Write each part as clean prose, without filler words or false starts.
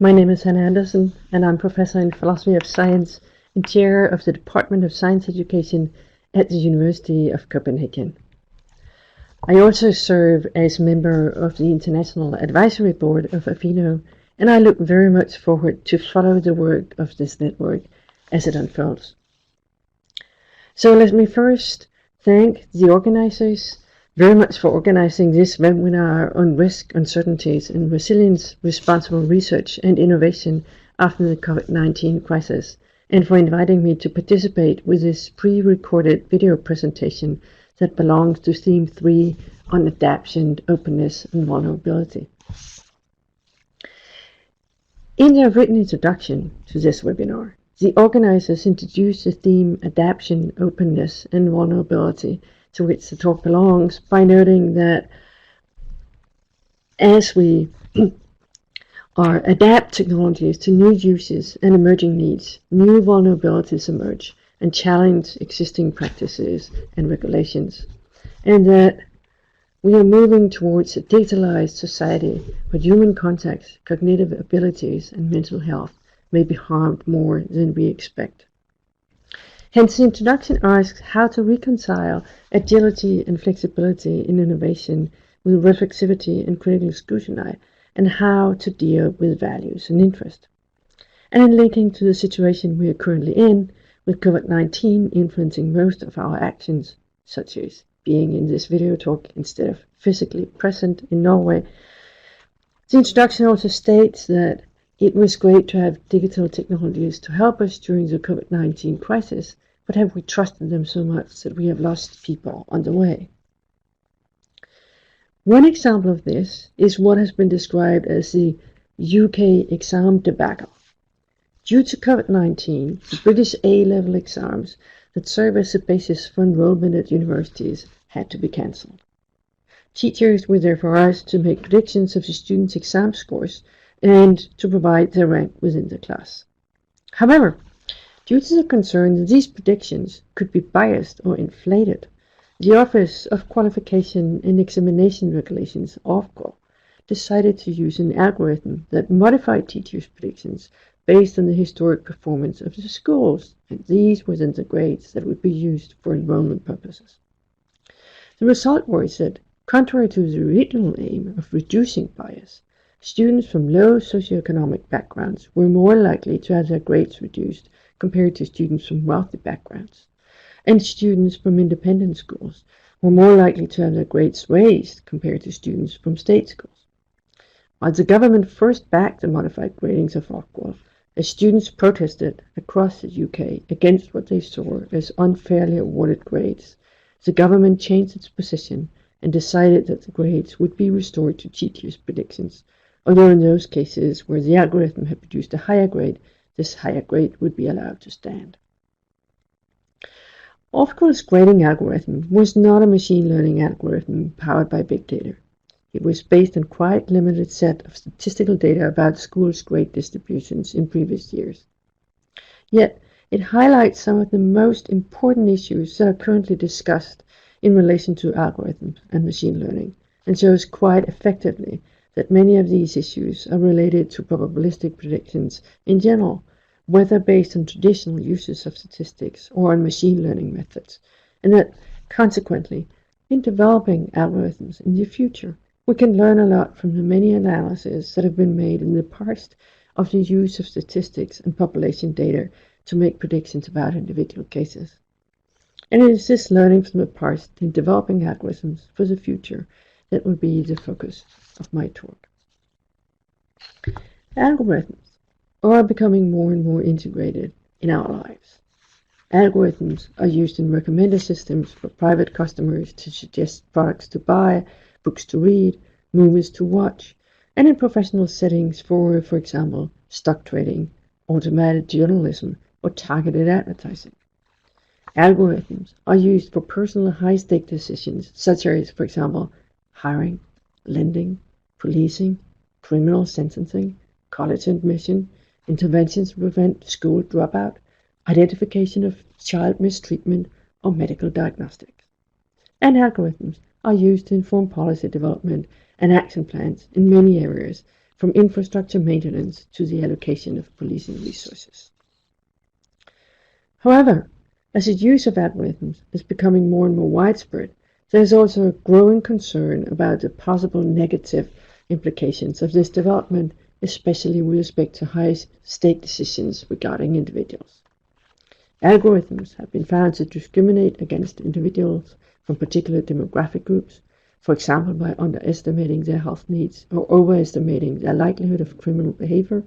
My name is Hanne Anderson, and I'm professor in philosophy of science and chair of the Department of Science Education at the University of Copenhagen. I also serve as member of the International Advisory Board of AFINO, and I look very much forward to follow the work of this network as it unfolds. So let me first thank the organizers very much for organizing this webinar on risk, uncertainties, and resilience, responsible research and innovation after the COVID-19 crisis, and for inviting me to participate with this pre-recorded video presentation that belongs to Theme 3 on adaptation, openness, and vulnerability. In their written introduction to this webinar, the organizers introduced the theme Adaptation, Openness, and Vulnerability, to which the talk belongs, by noting that as we adapt technologies to new uses and emerging needs, new vulnerabilities emerge and challenge existing practices and regulations, and that we are moving towards a digitalized society where human contact, cognitive abilities, and mental health may be harmed more than we expect. Hence, the introduction asks how to reconcile agility and flexibility in innovation with reflexivity and critical scrutiny, and how to deal with values and interest. And in linking to the situation we are currently in, with COVID-19 influencing most of our actions, such as being in this video talk instead of physically present in Norway, the introduction also states that it was great to have digital technologies to help us during the COVID-19 crisis, but have we trusted them so much that we have lost people on the way? One example of this is what has been described as the UK exam debacle. Due to COVID-19, the British A-level exams that serve as the basis for enrollment at universities had to be cancelled. Teachers were therefore asked to make predictions of the students' exam scores and to provide their rank within the class. However, due to the concern that these predictions could be biased or inflated, the Office of Qualification and Examination Regulations, OFQUAL, decided to use an algorithm that modified teachers' predictions based on the historic performance of the schools, and these were then the grades that would be used for enrollment purposes. The result was that, contrary to the original aim of reducing bias, students from low socioeconomic backgrounds were more likely to have their grades reduced compared to students from wealthy backgrounds, and students from independent schools were more likely to have their grades raised compared to students from state schools. While the government first backed the modified gradings of OFQUAL, as students protested across the UK against what they saw as unfairly awarded grades, the government changed its position and decided that the grades would be restored to teachers' predictions, although in those cases where the algorithm had produced a higher grade, this higher grade would be allowed to stand. OFQUAL's grading algorithm was not a machine learning algorithm powered by big data. It was based on quite a limited set of statistical data about schools' grade distributions in previous years. Yet, it highlights some of the most important issues that are currently discussed in relation to algorithms and machine learning, and shows quite effectively that many of these issues are related to probabilistic predictions in general, whether based on traditional uses of statistics or on machine learning methods, and that, consequently, in developing algorithms in the future, we can learn a lot from the many analyses that have been made in the past of the use of statistics and population data to make predictions about individual cases. And it is this learning from the past in developing algorithms for the future that will be the focus of my talk. Algorithms are becoming more and more integrated in our lives. Algorithms are used in recommender systems for private customers to suggest products to buy, books to read, movies to watch, and in professional settings for example, stock trading, automated journalism, or targeted advertising. Algorithms are used for personal high-stake decisions such as, for example, hiring, lending, policing, criminal sentencing, college admission, interventions to prevent school dropout, identification of child mistreatment, or medical diagnostics. And algorithms are used to inform policy development and action plans in many areas, from infrastructure maintenance to the allocation of policing resources. However, as the use of algorithms is becoming more and more widespread, there is also a growing concern about the possible negative implications of this development, especially with respect to high-stake decisions regarding individuals. Algorithms have been found to discriminate against individuals from particular demographic groups, for example by underestimating their health needs or overestimating their likelihood of criminal behavior,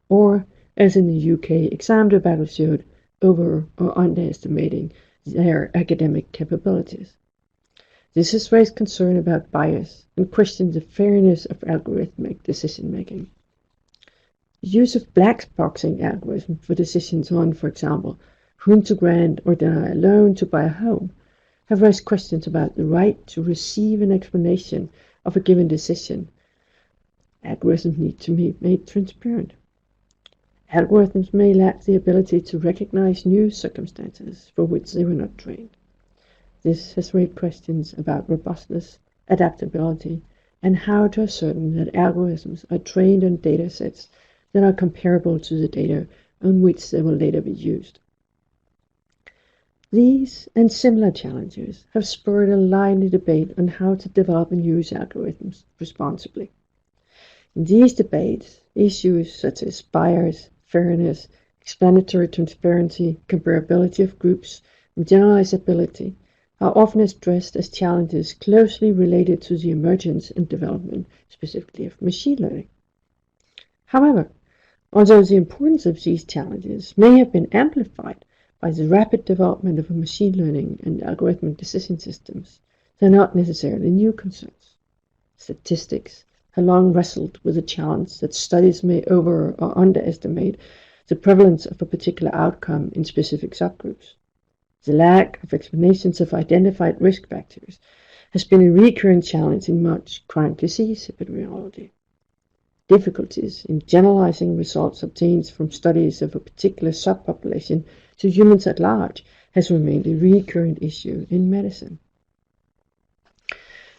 or, as in the UK exam debacle showed, over or underestimating their academic capabilities. This has raised concern about bias and questioned the fairness of algorithmic decision-making. The use of black boxing algorithms for decisions on, for example, whom to grant or deny a loan to buy a home have raised questions about the right to receive an explanation of a given decision. Algorithms need to be made transparent. Algorithms may lack the ability to recognize new circumstances for which they were not trained. This has raised questions about robustness, adaptability, and how to ascertain that algorithms are trained on data sets that are comparable to the data on which they will later be used. These and similar challenges have spurred a lively debate on how to develop and use algorithms responsibly. In these debates, issues such as bias, fairness, explanatory transparency, comparability of groups, and generalizability are often addressed as challenges closely related to the emergence and development, specifically of machine learning. However, although the importance of these challenges may have been amplified by the rapid development of machine learning and algorithmic decision systems, they are not necessarily new concerns. Statistics have long wrestled with the challenge that studies may over or underestimate the prevalence of a particular outcome in specific subgroups. The lack of explanations of identified risk factors has been a recurrent challenge in much chronic disease epidemiology. Difficulties in generalizing results obtained from studies of a particular subpopulation to humans at large has remained a recurrent issue in medicine.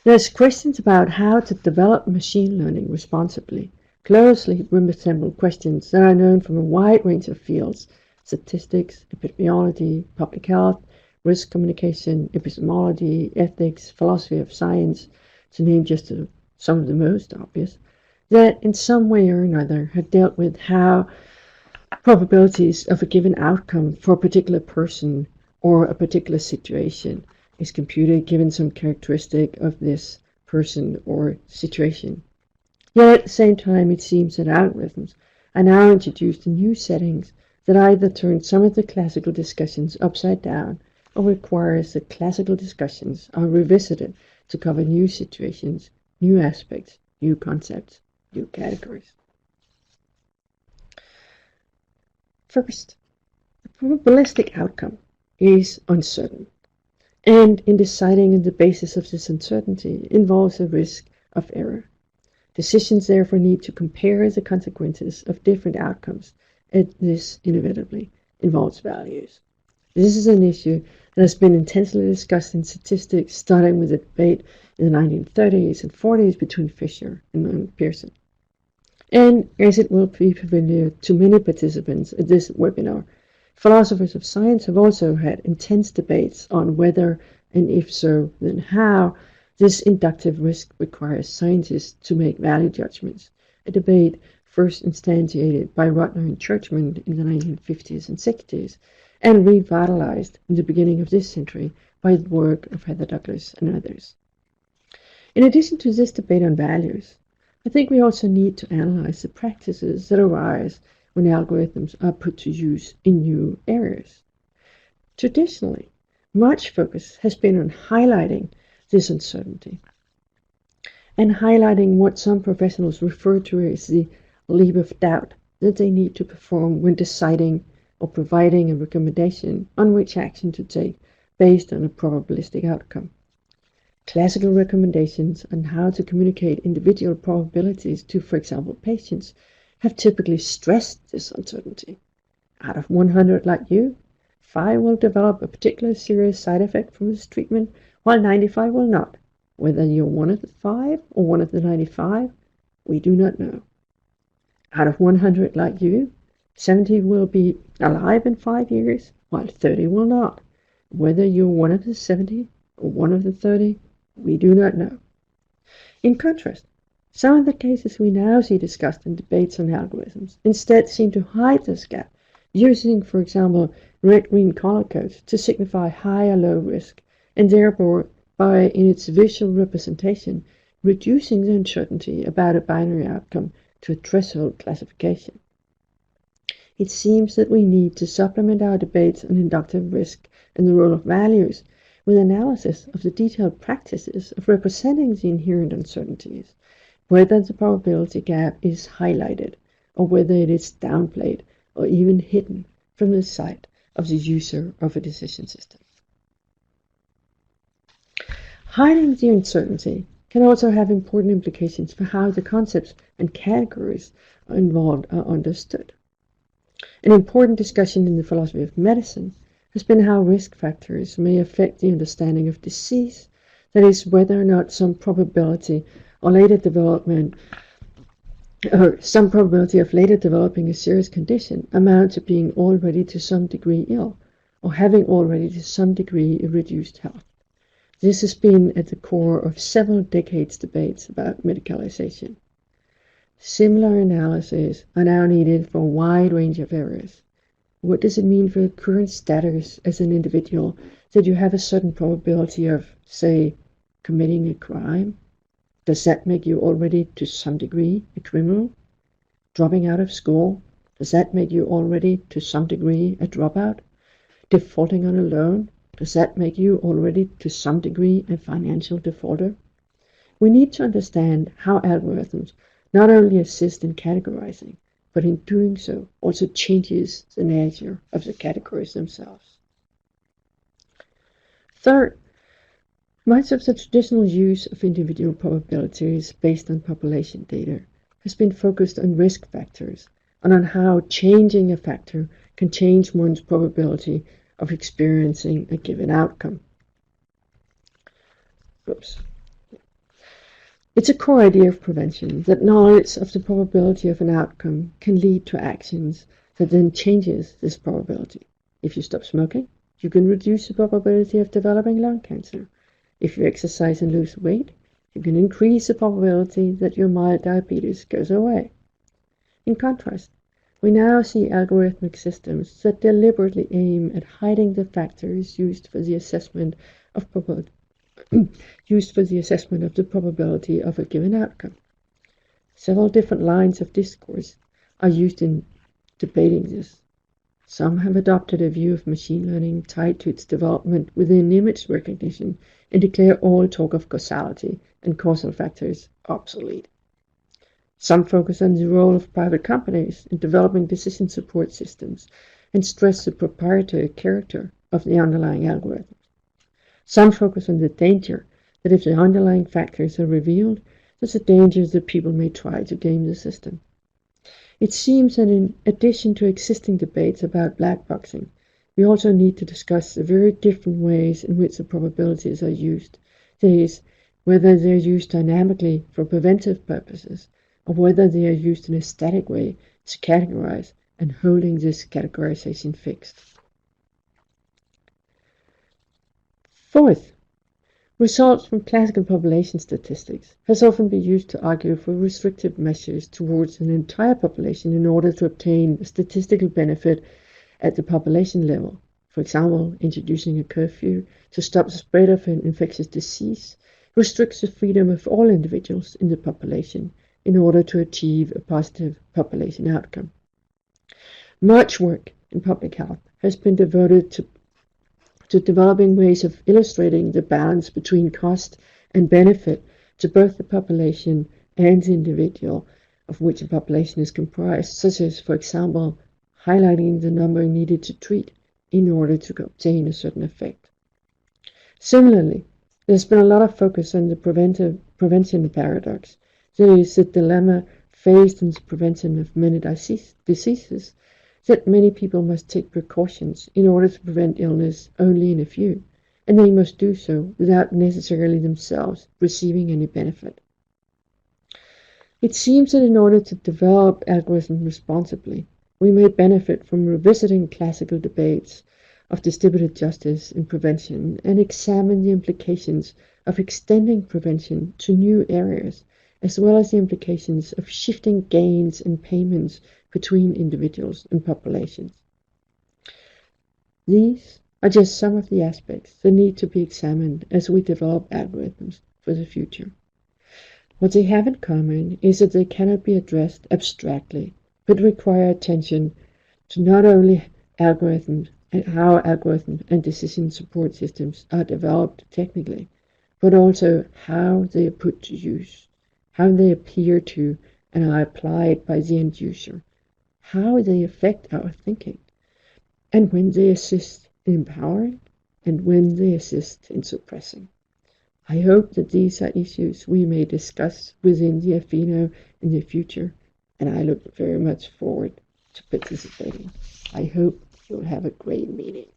There's questions about how to develop machine learning responsibly closely resemble questions that are known from a wide range of fields: statistics, epidemiology, public health, risk communication, epistemology, ethics, philosophy of science, to name just some of the most obvious, that in some way or another have dealt with how probabilities of a given outcome for a particular person or a particular situation is computed given some characteristic of this person or situation. Yet at the same time, it seems that algorithms are now introduced in new settings that either turn some of the classical discussions upside down or requires that classical discussions are revisited to cover new situations, new aspects, new concepts, new categories. First, the probabilistic outcome is uncertain, and in deciding on the basis of this uncertainty involves a risk of error. Decisions therefore need to compare the consequences of different outcomes, and this inevitably involves values. This is an issue that has been intensely discussed in statistics, starting with a debate in the 1930s and 40s between Fisher and Pearson. And as it will be familiar to many participants at this webinar, philosophers of science have also had intense debates on whether, and if so, then how, this inductive risk requires scientists to make value judgments, a debate first instantiated by Rudner and Churchman in the 1950s and 60s, and revitalized in the beginning of this century by the work of Heather Douglas and others. In addition to this debate on values, I think we also need to analyze the practices that arise when algorithms are put to use in new areas. Traditionally, much focus has been on highlighting this uncertainty and highlighting what some professionals refer to as the leap of doubt that they need to perform when deciding or providing a recommendation on which action to take based on a probabilistic outcome. Classical recommendations on how to communicate individual probabilities to, for example, patients have typically stressed this uncertainty. Out of 100 like you, 5 will develop a particular serious side effect from this treatment, while 95 will not. Whether you're one of the 5 or one of the 95, we do not know. Out of 100 like you, 70 will be alive in 5 years, while 30 will not. Whether you're one of the 70 or one of the 30, we do not know. In contrast, some of the cases we now see discussed in debates on algorithms instead seem to hide this gap, using, for example, red-green color codes to signify high or low risk, and therefore, by in its visual representation, reducing the uncertainty about a binary outcome to a threshold classification. It seems that we need to supplement our debates on inductive risk and the role of values with analysis of the detailed practices of representing the inherent uncertainties, whether the probability gap is highlighted or whether it is downplayed or even hidden from the sight of the user of a decision system. Hiding the uncertainty can also have important implications for how the concepts and categories involved are understood. An important discussion in the philosophy of medicine has been how risk factors may affect the understanding of disease, that is, whether or not some probability of later developing a serious condition amounts to being already to some degree ill, or having already to some degree reduced health. This has been at the core of several decades' debates about medicalization. Similar analyses are now needed for a wide range of areas. What does it mean for your current status as an individual that you have a certain probability of, say, committing a crime? Does that make you already to some degree a criminal? Dropping out of school? Does that make you already to some degree a dropout? Defaulting on a loan? Does that make you already to some degree a financial defaulter? We need to understand how algorithms not only assist in categorizing, but in doing so also changes the nature of the categories themselves. Third, much of the traditional use of individual probabilities based on population data has been focused on risk factors and on how changing a factor can change one's probability of experiencing a given outcome. It's a core idea of prevention that knowledge of the probability of an outcome can lead to actions that then changes this probability. If you stop smoking, you can reduce the probability of developing lung cancer. If you exercise and lose weight, you can increase the probability that your mild diabetes goes away. In contrast, we now see algorithmic systems that deliberately aim at hiding the factors used for the assessment of the probability of a given outcome. Several different lines of discourse are used in debating this. Some have adopted a view of machine learning tied to its development within image recognition and declare all talk of causality and causal factors obsolete. Some focus on the role of private companies in developing decision support systems and stress the proprietary character of the underlying algorithm. Some focus on the danger that if the underlying factors are revealed, there's a danger that people may try to game the system. It seems that in addition to existing debates about black boxing, we also need to discuss the very different ways in which the probabilities are used. That is, whether they're used dynamically for preventive purposes, or whether they are used in a static way to categorize and holding this categorization fixed. Fourth, results from classical population statistics has often been used to argue for restrictive measures towards an entire population in order to obtain a statistical benefit at the population level. For example, introducing a curfew to stop the spread of an infectious disease restricts the freedom of all individuals in the population in order to achieve a positive population outcome. Much work in public health has been devoted to developing ways of illustrating the balance between cost and benefit to both the population and the individual of which a population is comprised, such as, for example, highlighting the number needed to treat in order to obtain a certain effect. Similarly, there's been a lot of focus on the prevention paradox. There is the dilemma faced in the prevention of many diseases that many people must take precautions in order to prevent illness only in a few, and they must do so without necessarily themselves receiving any benefit. It seems that in order to develop algorithms responsibly, we may benefit from revisiting classical debates of distributed justice in prevention and examine the implications of extending prevention to new areas, as well as the implications of shifting gains and payments between individuals and populations. These are just some of the aspects that need to be examined as we develop algorithms for the future. What they have in common is that they cannot be addressed abstractly, but require attention to not only algorithms and how algorithms and decision support systems are developed technically, but also how they are put to use, how they appear to and are applied by the end user, how they affect our thinking, and when they assist in empowering and when they assist in suppressing. I hope that these are issues we may discuss within the Afino in the future, and I look very much forward to participating. I hope you'll have a great meeting.